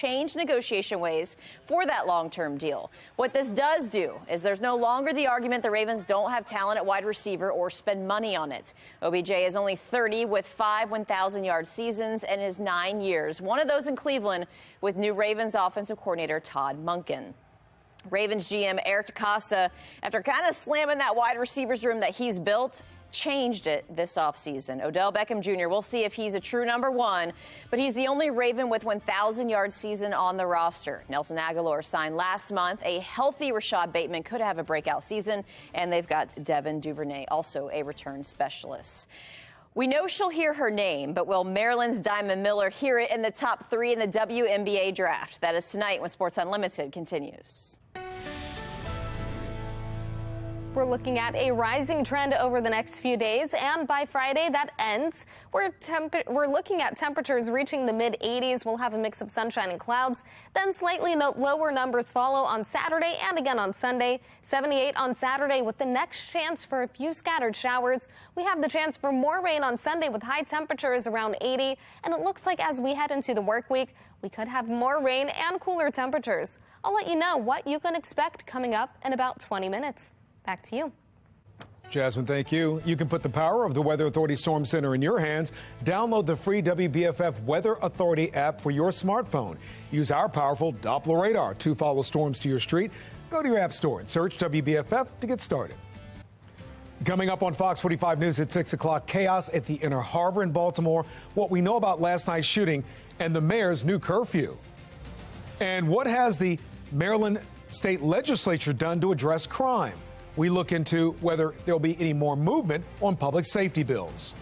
change negotiation ways for that long-term deal. What this does do is there's no longer the argument the Ravens don't have talent at wide receiver or spend money on it. OBJ is only 30 with 5 1,000-yard seasons in his 9 years, one of those in Cleveland with new Ravens offensive coordinator Todd Monken. Ravens GM Eric DeCosta, after kind of slamming that wide receivers room that he's built, changed it this offseason. Odell Beckham Jr., we'll see if he's a true number one, but he's the only Raven with 1,000-yard season on the roster. Nelson Aguilar signed last month. A healthy Rashad Bateman could have a breakout season, and they've got Devin Duvernay, also a return specialist. We know she'll hear her name, but will Maryland's Diamond Miller hear it in the top 3 in the WNBA draft? That is tonight when Sports Unlimited continues. We're looking at a rising trend over the next few days, and by Friday that ends. We're looking at temperatures reaching the mid-80s. We'll have a mix of sunshine and clouds. Then slightly lower numbers follow on Saturday and again on Sunday. 78 on Saturday with the next chance for a few scattered showers. We have the chance for more rain on Sunday with high temperatures around 80. And it looks like as we head into the work week, we could have more rain and cooler temperatures. I'll let you know what you can expect coming up in about 20 minutes. Back to you. Jasmine, thank you. You can put the power of the Weather Authority Storm Center in your hands. Download the free WBFF Weather Authority app for your smartphone. Use our powerful Doppler radar to follow storms to your street. Go to your app store and search WBFF to get started. Coming up on Fox 45 News at 6 o'clock, chaos at the Inner Harbor in Baltimore, what we know about last night's shooting, and the mayor's new curfew. And what has the Maryland state legislature done to address crime? We look into whether there'll be any more movement on public safety bills.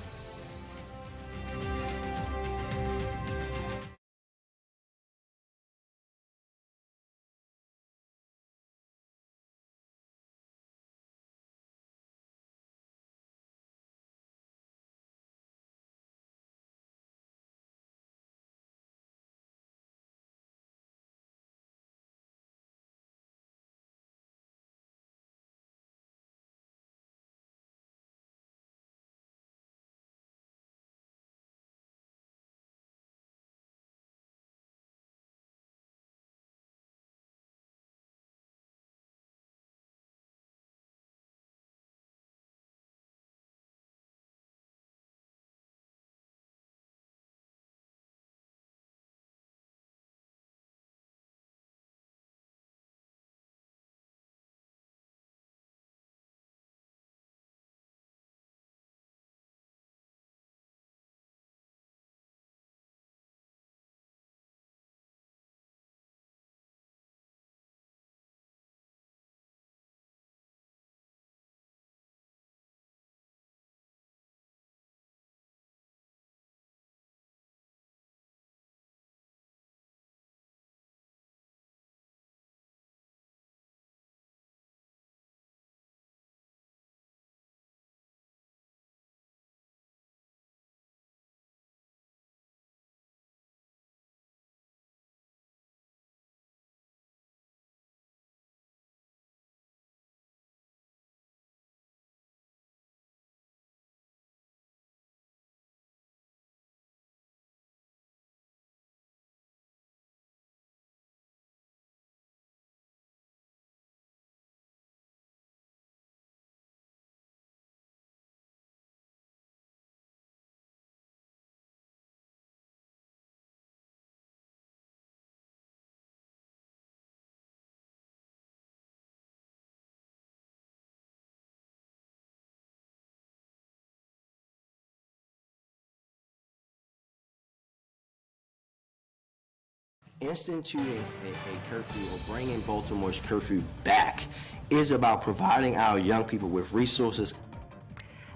Instituting a curfew or bringing Baltimore's curfew back is about providing our young people with resources.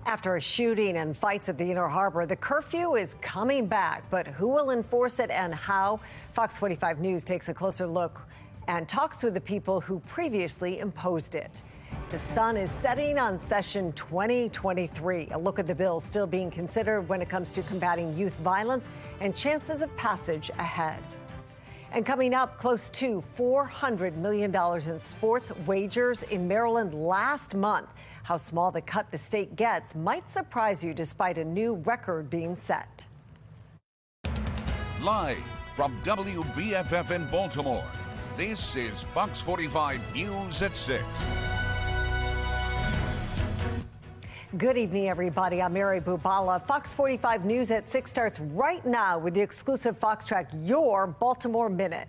After a shooting and fights at the Inner Harbor, the curfew is coming back. But who will enforce it and how? Fox 45 News takes a closer look and talks to the people who previously imposed it. The sun is setting on session 2023. A look at the bill still being considered when it comes to combating youth violence and chances of passage ahead. And coming up, close to $400 million in sports wagers in Maryland last month. How small the cut the state gets might surprise you despite a new record being set. Live From WBFF in Baltimore, this is Fox 45 News at 6. Good evening, everybody. I'm Mary Bubala. Fox 45 News at 6 starts right now with the exclusive Fox Track Your Baltimore Minute.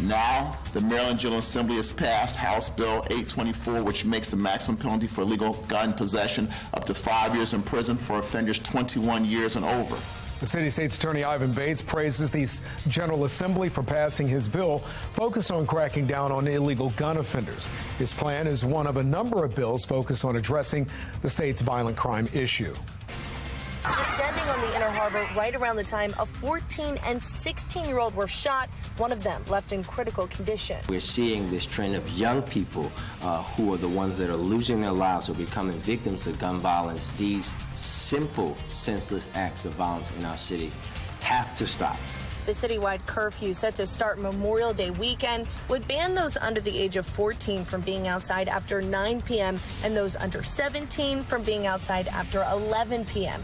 Now, the Maryland General Assembly has passed House Bill 824, which makes the maximum penalty for illegal gun possession up to 5 years in prison for offenders 21 years and over. The city state's attorney Ivan Bates praises the General Assembly for passing his bill focused on cracking down on illegal gun offenders. His plan is one of a number of bills focused on addressing the state's violent crime issue. Descending on the Inner Harbor right around the time a 14 and 16-year-old were shot, one of them left in critical condition. We're seeing this trend of young people who are the ones that are losing their lives or becoming victims of gun violence. These simple, senseless acts of violence in our city have to stop. The citywide curfew set to start Memorial Day weekend would ban those under the age of 14 from being outside after 9 p.m. and those under 17 from being outside after 11 p.m.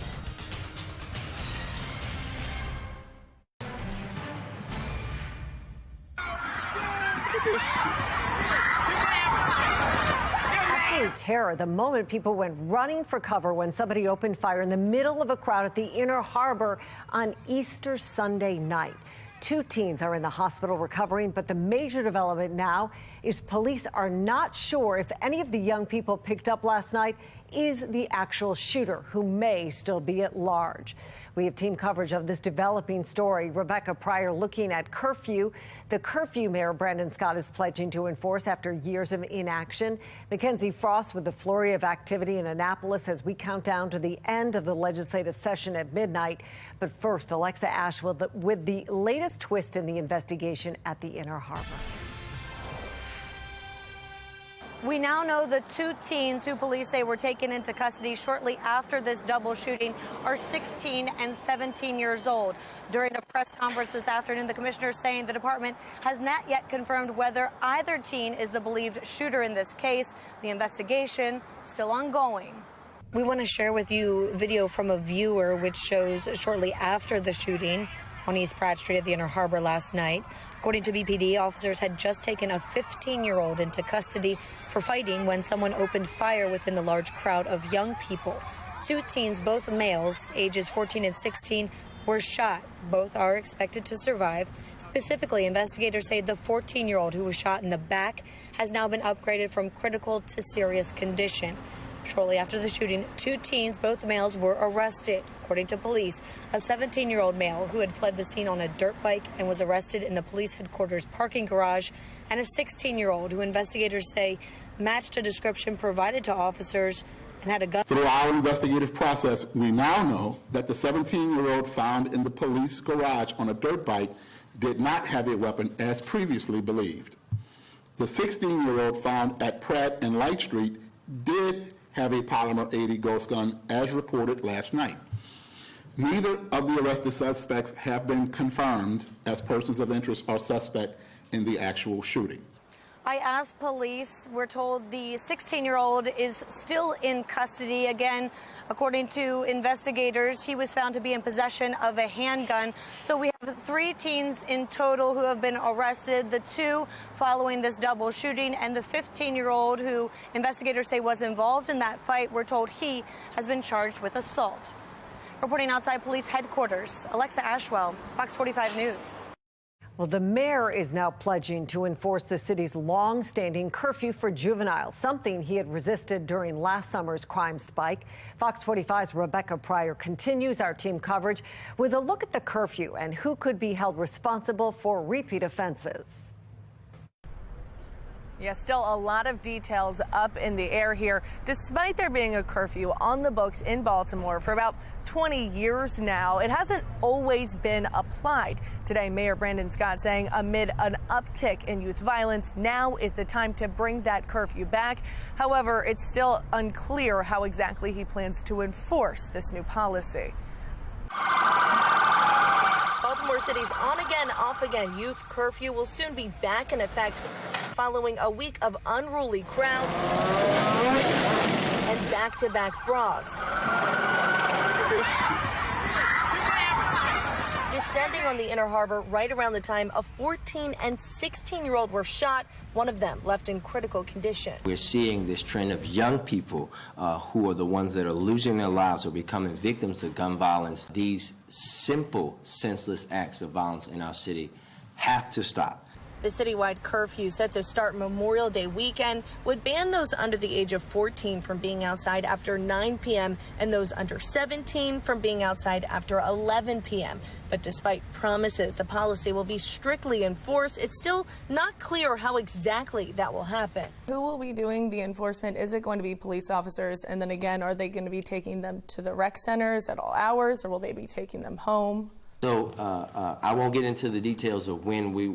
Absolute terror the moment people went running for cover when somebody opened fire in the middle of a crowd at the Inner Harbor on Easter Sunday night. 2 teens are in the hospital recovering, but the major development now is police are not sure if any of the young people picked up last night is the actual shooter, who may still be at large. We have team coverage of this developing story. Rebecca Pryor looking at curfew. The curfew Mayor Brandon Scott is pledging to enforce after years of inaction. Mackenzie Frost with the flurry of activity in Annapolis as we count down to the end of the legislative session at midnight. But first, Alexa Ashwell with the latest twist in the investigation at the Inner Harbor. We now know the 2 teens who police say were taken into custody shortly after this double shooting are 16 and 17 years old. During a press conference this afternoon, the commissioner saying the department has not yet confirmed whether either teen is the believed shooter in this case. The investigation still ongoing. We want to share with you video from a viewer which shows shortly after the shooting on East Pratt Street at the Inner Harbor last night. According to BPD, officers had just taken a 15-year-old into custody for fighting when someone opened fire within the large crowd of young people. 2 teens, both males, ages 14 and 16, were shot. Both are expected to survive. Specifically, investigators say the 14-year-old who was shot in the back has now been upgraded from critical to serious condition. Shortly after the shooting, 2 teens, both males, were arrested. According to police, a 17-year-old male who had fled the scene on a dirt bike and was arrested in the police headquarters parking garage, and a 16-year-old who investigators say matched a description provided to officers and had a gun. Through our investigative process, we now know that the 17-year-old found in the police garage on a dirt bike did not have a weapon as previously believed. The 16-year-old found at Pratt and Light Street did have a polymer 80 ghost gun as reported last night. Neither of the arrested suspects have been confirmed as persons of interest or suspect in the actual shooting. I asked police. We're told the 16-year-old is still in custody. Again, according to investigators, he was found to be in possession of a handgun. So we have 3 teens in total who have been arrested, the 2 following this double shooting, and the 15-year-old who investigators say was involved in that fight. We're told he has been charged with assault. Reporting outside police headquarters, Alexa Ashwell, Fox 45 News. Well, the mayor is now pledging to enforce the city's long-standing curfew for juveniles, something he had resisted during last summer's crime spike. Fox 45's Rebecca Pryor continues our team coverage with a look at the curfew and who could be held responsible for repeat offenses. Yeah, still a lot of details up in the air here, despite there being a curfew on the books in Baltimore for about 20 years now. It hasn't always been applied. Today, Mayor Brandon Scott saying amid an uptick in youth violence, now is the time to bring that curfew back. However, it's still unclear how exactly he plans to enforce this new policy. Baltimore City's on-again, off-again youth curfew will soon be back in effect following a week of unruly crowds and back-to-back brawls. descending on the Inner Harbor right around the time a 14 and 16-year-old were shot, one of them left in critical condition. We're seeing this trend of young people who are the ones that are losing their lives or becoming victims of gun violence. These simple, senseless acts of violence in our city have to stop. The citywide curfew set to start Memorial Day weekend would ban those under the age of 14 from being outside after 9 p.m. and those under 17 from being outside after 11 p.m. But despite promises the policy will be strictly enforced, it's still not clear how exactly that will happen. Who will be doing the enforcement? Is it going to be police officers? And then again, are they going to be taking them to the rec centers at all hours, or will they be taking them home? So I won't get into the details of when we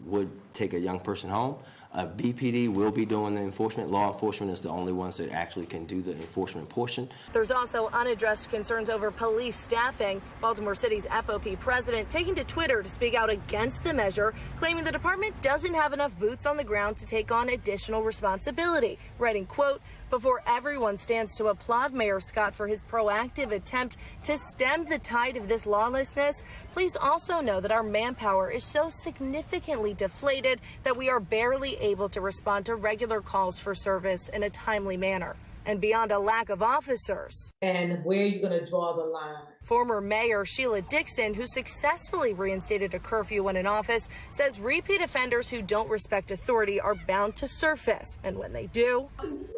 would take a young person home. BPD will be doing the enforcement. Law enforcement is the only ones that actually can do the enforcement portion. There's also unaddressed concerns over police staffing. Baltimore City's FOP president taking to Twitter to speak out against the measure, claiming the department doesn't have enough boots on the ground to take on additional responsibility, writing, quote, "Before everyone stands to applaud Mayor Scott for his proactive attempt to stem the tide of this lawlessness, please also know that our manpower is so significantly deflated that we are barely able to respond to regular calls for service in a timely manner. And beyond a lack of officers." And where are you going to draw the line? Former Mayor Sheila Dixon, who successfully reinstated a curfew when in office, says repeat offenders who don't respect authority are bound to surface. And when they do,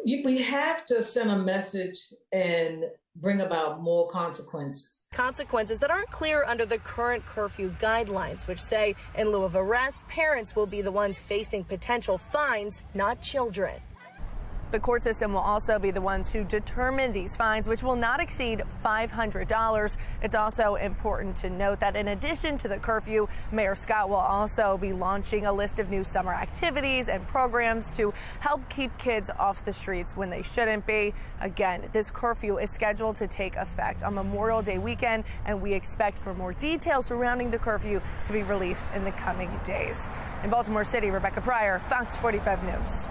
we have to send a message and bring about more consequences. Consequences that aren't clear under the current curfew guidelines, which say in lieu of arrest, parents will be the ones facing potential fines, not children. The court system will also be the ones who determine these fines, which will not exceed $500. It's also important to note that in addition to the curfew, Mayor Scott will also be launching a list of new summer activities and programs to help keep kids off the streets when they shouldn't be. Again, this curfew is scheduled to take effect on Memorial Day weekend, and we expect for more details surrounding the curfew to be released in the coming days. In Baltimore City, Rebecca Pryor, Fox 45 News.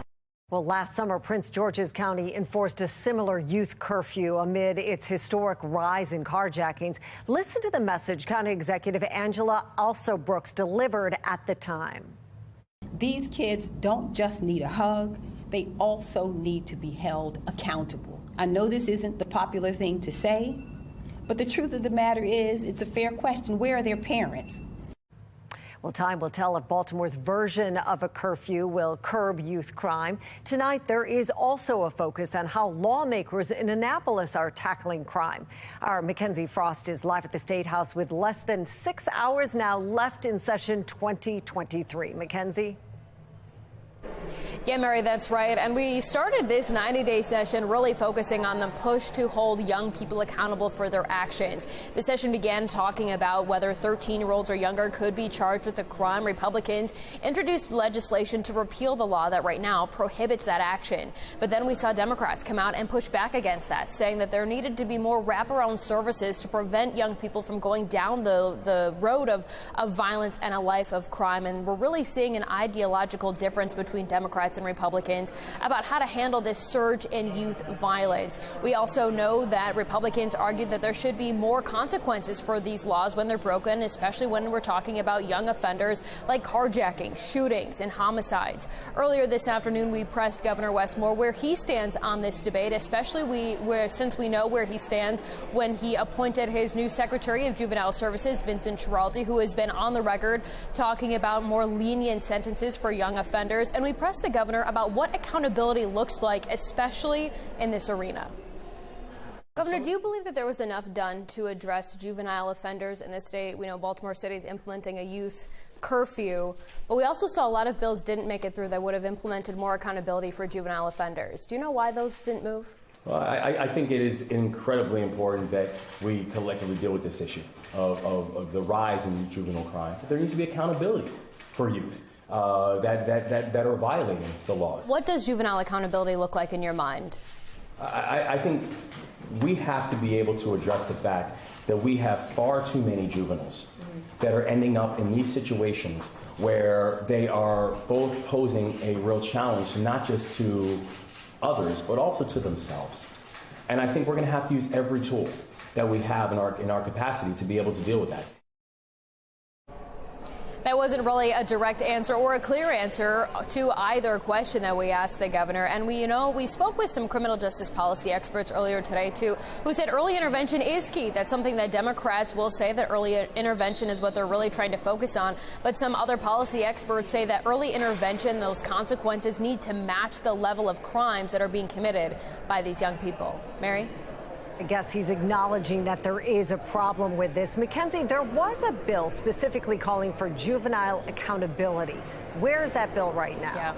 Well, last summer, Prince George's County enforced a similar youth curfew amid its historic rise in carjackings. Listen to the message County Executive Angela Alsobrooks delivered at the time. These kids don't just need a hug, they also need to be held accountable. I know this isn't the popular thing to say, but the truth of the matter is, it's a fair question. Where are their parents? Well, time will tell if Baltimore's version of a curfew will curb youth crime. Tonight, there is also a focus on how lawmakers in Annapolis are tackling crime. Our Mackenzie Frost is live at the State House with less than 6 hours now left in session 2023. Mackenzie? Yeah, Mary, that's right. And we started this 90-day session really focusing on the push to hold young people accountable for their actions. The session began talking about whether 13-year-olds or younger could be charged with a crime. Republicans introduced legislation to repeal the law that right now prohibits that action. But then we saw Democrats come out and push back against that, saying that there needed to be more wraparound services to prevent young people from going down the road of violence and a life of crime. And we're really seeing an ideological difference between Democrats and Republicans about how to handle this surge in youth violence. We also know that Republicans argued that there should be more consequences for these laws when they're broken, especially when we're talking about young offenders like carjacking, shootings, and homicides. Earlier this afternoon, we pressed Governor Westmore where he stands on this debate, especially since we know where he stands when he appointed his new Secretary of Juvenile Services, Vincent Schiraldi, who has been on the record talking about more lenient sentences for young offenders. And we pressed the governor about what accountability looks like, especially in this arena. Governor, do you believe that there was enough done to address juvenile offenders in the state? We know Baltimore City is implementing a youth curfew, but we also saw a lot of bills didn't make it through that would have implemented more accountability for juvenile offenders. Do you know why those didn't move? Well, I think it is incredibly important that we collectively deal with this issue of the rise in juvenile crime. But there needs to be accountability for youth that are violating the laws. What does juvenile accountability look like in your mind? I think we have to be able to address the fact that we have far too many juveniles that are ending up in these situations where they are both posing a real challenge, not just to others, but also to themselves. And I think we're going to have to use every tool that we have in our capacity to be able to deal with that. That wasn't really a direct answer or a clear answer to either question that we asked the governor. And we spoke with some criminal justice policy experts earlier today, too, who said early intervention is key. That's something that Democrats will say, that early intervention is what they're really trying to focus on. But some other policy experts say that early intervention, those consequences need to match the level of crimes that are being committed by these young people. Mary? I guess he's acknowledging that there is a problem with this. Mackenzie, there was a bill specifically calling for juvenile accountability. Where is that bill right now? Yeah.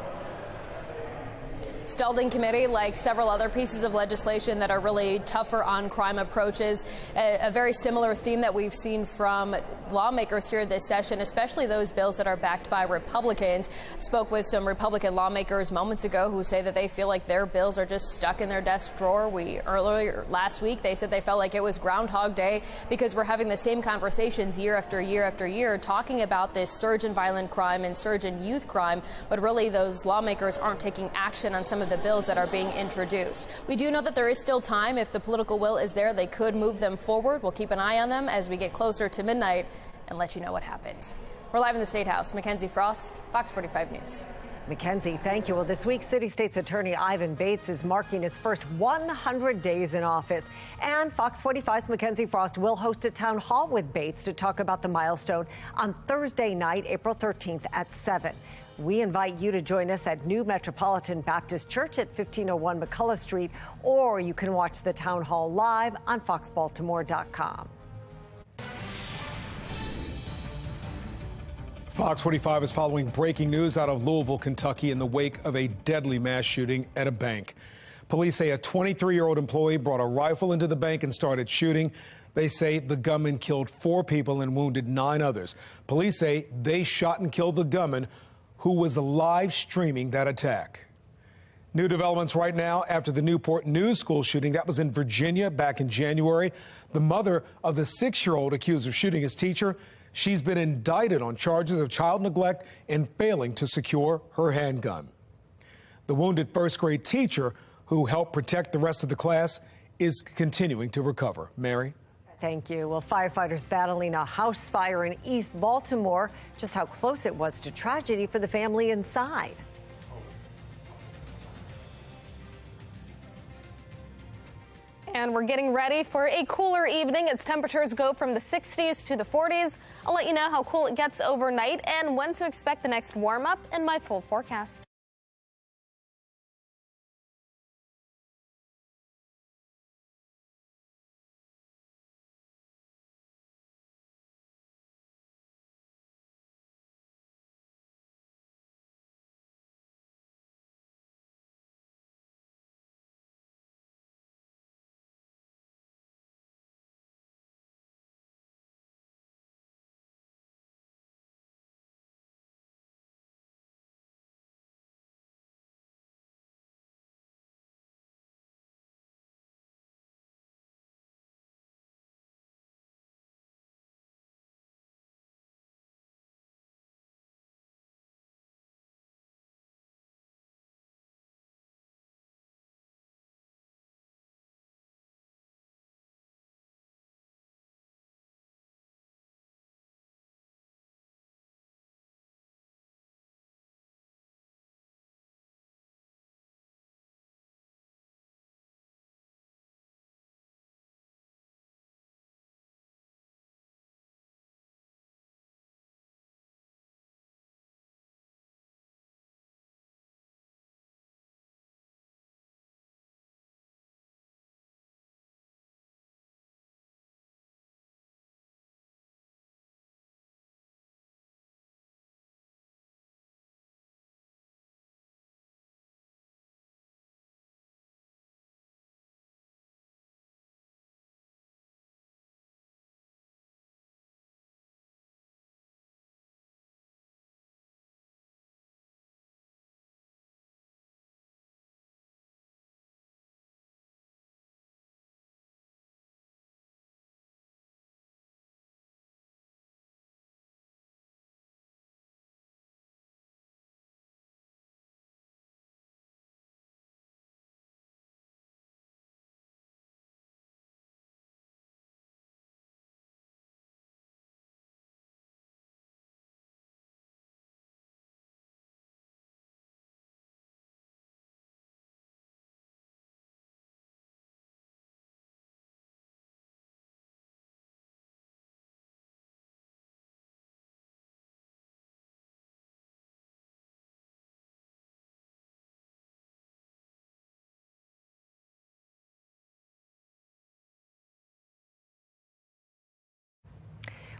Stalled in committee, like several other pieces of legislation that are really tougher on crime approaches. A very similar theme that we've seen from lawmakers here this session, especially those bills that are backed by Republicans. Spoke with some Republican lawmakers moments ago who say that they feel like their bills are just stuck in their desk drawer. Earlier last week, they said they felt like it was Groundhog Day because we're having the same conversations year after year after year, talking about this surge in violent crime and surge in youth crime. But really, those lawmakers aren't taking action on some of the bills that are being introduced. We do know that there is still time. If the political will is there, they could move them forward. We'll keep an eye on them as we get closer to midnight and let you know what happens. We're live in the State House. Mackenzie Frost, Fox 45 News. Mackenzie, thank you. Well, this week, City State's Attorney Ivan Bates is marking his first 100 days in office. And Fox 45's Mackenzie Frost will host a town hall with Bates to talk about the milestone on Thursday night, April 13th at 7. We invite you to join us at New Metropolitan Baptist Church at 1501 McCullough Street, or you can watch the town hall live on foxbaltimore.com. Fox 45 is following breaking news out of Louisville, Kentucky, in the wake of a deadly mass shooting at a bank. Police say a 23-year-old employee brought a rifle into the bank and started shooting. They say the gunman killed 4 people and wounded 9 others. Police say they shot and killed the gunman, who was live streaming that attack. New developments right now after the Newport News School shooting. That was in Virginia back in January. The mother of the 6-year-old accused of shooting his teacher, she's been indicted on charges of child neglect and failing to secure her handgun. The wounded first-grade teacher, who helped protect the rest of the class, is continuing to recover. Mary? Thank you. Well, firefighters battling a house fire in East Baltimore. Just how close it was to tragedy for the family inside. And we're getting ready for a cooler evening as temperatures go from the 60s to the 40s. I'll let you know how cool it gets overnight and when to expect the next warm up in my full forecast.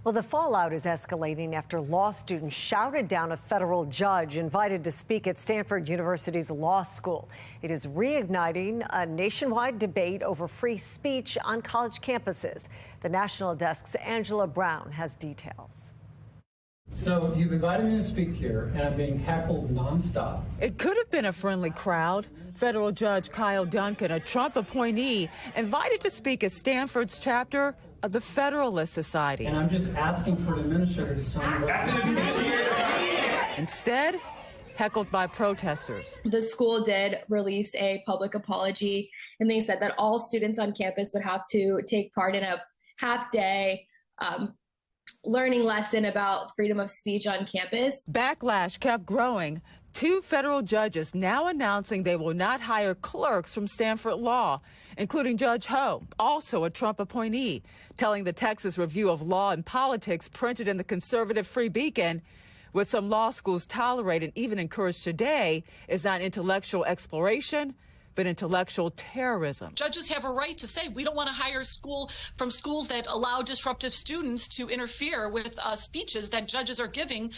Well, the fallout is escalating after law students shouted down a federal judge invited to speak at Stanford University's law school. It is reigniting a nationwide debate over free speech on college campuses. The National Desk's Angela Brown has details. So you've invited me to speak here, and I'm being heckled nonstop. It could have been a friendly crowd. Federal Judge Kyle Duncan, a Trump appointee, invited to speak at Stanford's chapter of the Federalist Society. And I'm just asking for an administrator to sign Instead, heckled by protesters. The school did release a public apology, and they said that all students on campus would have to take part in a half-day learning lesson about freedom of speech on campus. Backlash kept growing. 2 federal judges now announcing they will not hire clerks from Stanford Law, including Judge Ho, also a Trump appointee, telling the Texas Review of Law and Politics, printed in the conservative Free Beacon, what some law schools tolerate and even encourage today is not intellectual exploration, but intellectual terrorism. Judges have a right to say, we don't want to hire from schools that allow disruptive students to interfere with speeches that judges are giving,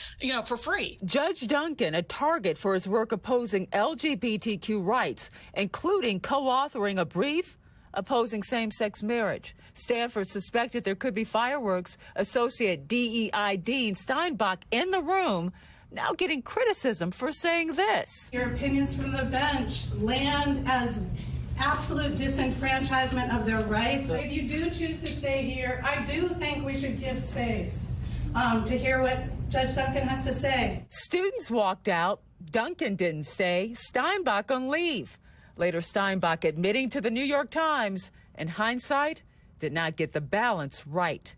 for free. Judge Duncan, a target for his work opposing LGBTQ rights, including co-authoring a brief opposing same-sex marriage. Stanford suspected there could be fireworks. Associate DEI Dean Steinbach in the room, now getting criticism for saying this. Your opinions from the bench land as absolute disenfranchisement of their rights. If you do choose to stay here, I do think we should give space to hear what Judge Duncan has to say. Students walked out. Duncan didn't stay. Steinbach on leave. Later, Steinbach admitting to the New York Times, in hindsight, did not get the balance right.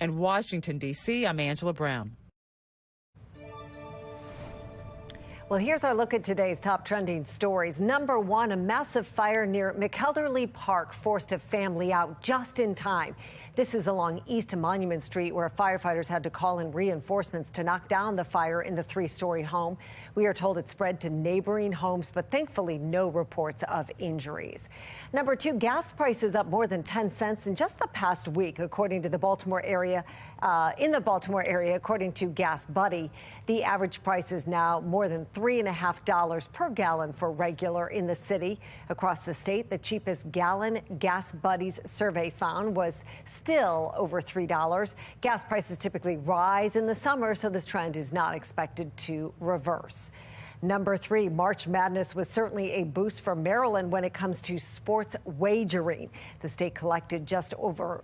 In Washington, D.C., I'm Angela Brown. Well, here's our look at today's top trending stories. Number 1, a massive fire near McElderley Park forced a family out just in time. This is along East Monument Street, where firefighters had to call in reinforcements to knock down the fire in the 3-story home. We are told it spread to neighboring homes, but thankfully no reports of injuries. Number 2, gas prices up more than 10 cents in just the past week, according to the Baltimore area. In the Baltimore area, according to Gas Buddy, the average price is now more than $3.50 per gallon for regular in the city. Across the state, the cheapest gallon Gas Buddy's survey found was still over $3. Gas prices typically rise in the summer, so this trend is not expected to reverse. Number 3, March Madness was certainly a boost for Maryland when it comes to sports wagering. The state collected just over,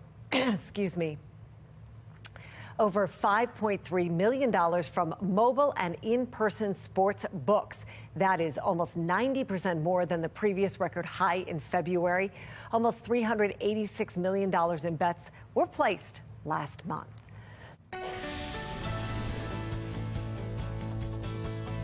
over $5.3 million from mobile and in-person sports books. That is almost 90% more than the previous record high in February. Almost $386 million in bets were placed last month.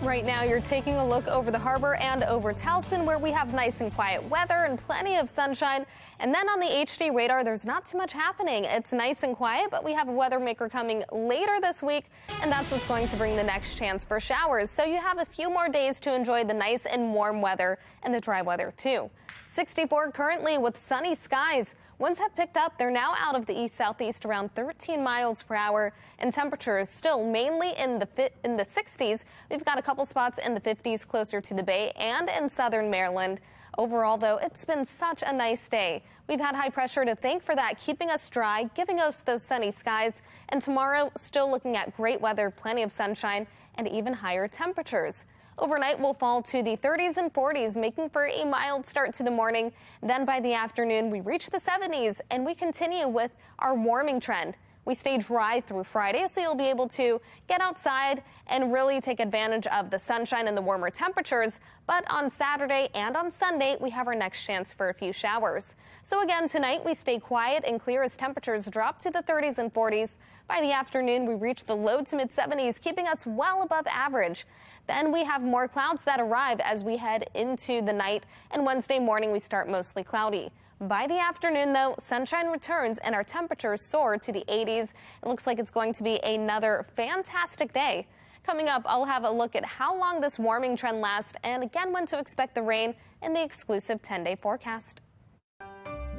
Right now, you're taking a look over the harbor and over Towson, where we have nice and quiet weather and plenty of sunshine. And then on the HD radar, there's not too much happening. It's nice and quiet, but we have a weather maker coming later this week, and that's what's going to bring the next chance for showers. So you have a few more days to enjoy the nice and warm weather and the dry weather, too. 64 currently with sunny skies. Winds have picked up. They're now out of the east-southeast around 13 miles per hour, and temperatures still mainly in the 60s. We've got a couple spots in the 50s closer to the Bay and in southern Maryland. Overall, though, it's been such a nice day. We've had high pressure to thank for that, keeping us dry, giving us those sunny skies. And tomorrow, still looking at great weather, plenty of sunshine, and even higher temperatures. Overnight, we'll fall to the 30s and 40s, making for a mild start to the morning. Then by the afternoon, we reach the 70s, and we continue with our warming trend. We stay dry through Friday, so you'll be able to get outside and really take advantage of the sunshine and the warmer temperatures. But on Saturday and on Sunday, we have our next chance for a few showers. So again, tonight we stay quiet and clear as temperatures drop to the 30s and 40s. By the afternoon, we reach the low to mid 70s, keeping us well above average. Then we have more clouds that arrive as we head into the night, and Wednesday morning we start mostly cloudy. By the afternoon, though, sunshine returns and our temperatures soar to the 80s. It looks like it's going to be another fantastic day. Coming up, I'll have a look at how long this warming trend lasts and again when to expect the rain in the exclusive 10-day forecast.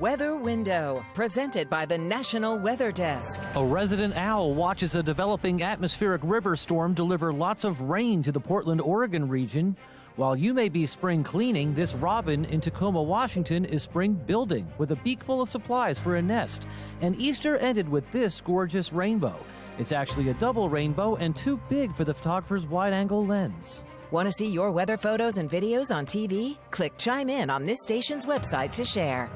Weather Window, presented by the National Weather Desk. A resident owl watches a developing atmospheric river storm deliver lots of rain to the Portland, Oregon region. While you may be spring cleaning, this robin in Tacoma, Washington is spring building with a beak full of supplies for a nest. And Easter ended with this gorgeous rainbow. It's actually a double rainbow and too big for the photographer's wide-angle lens. Want to see your weather photos and videos on TV? Click Chime In on this station's website to share.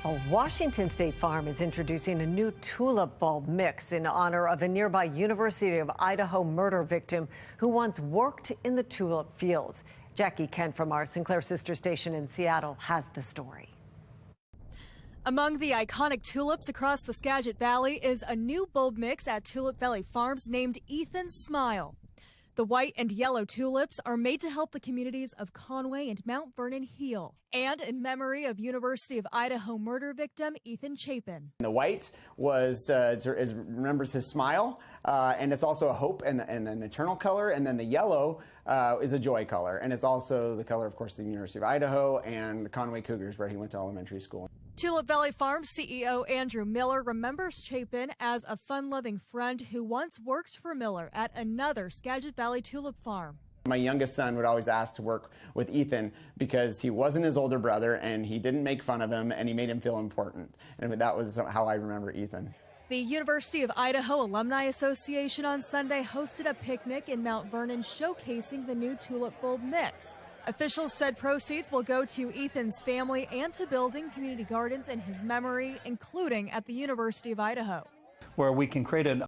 A Washington State farm is introducing a new tulip bulb mix in honor of a nearby University of Idaho murder victim who once worked in the tulip fields. Jackie Kent from our Sinclair sister station in Seattle has the story. Among the iconic tulips across the Skagit Valley is a new bulb mix at Tulip Valley Farms named Ethan's Smile. The white and yellow tulips are made to help the communities of Conway and Mount Vernon heal, and in memory of University of Idaho murder victim Ethan Chapin. The white remembers his smile, and it's also a hope and an eternal color. And then the yellow is a joy color, and it's also the color, of course, of the University of Idaho and the Conway Cougars, where he went to elementary school. Tulip Valley Farms CEO Andrew Miller remembers Chapin as a fun-loving friend who once worked for Miller at another Skagit Valley tulip farm. My youngest son would always ask to work with Ethan because he wasn't his older brother and he didn't make fun of him and he made him feel important. And that was how I remember Ethan. The University of Idaho Alumni Association on Sunday hosted a picnic in Mount Vernon showcasing the new tulip bulb mix. Officials said proceeds will go to Ethan's family and to building community gardens in his memory, including at the University of Idaho, where we can create an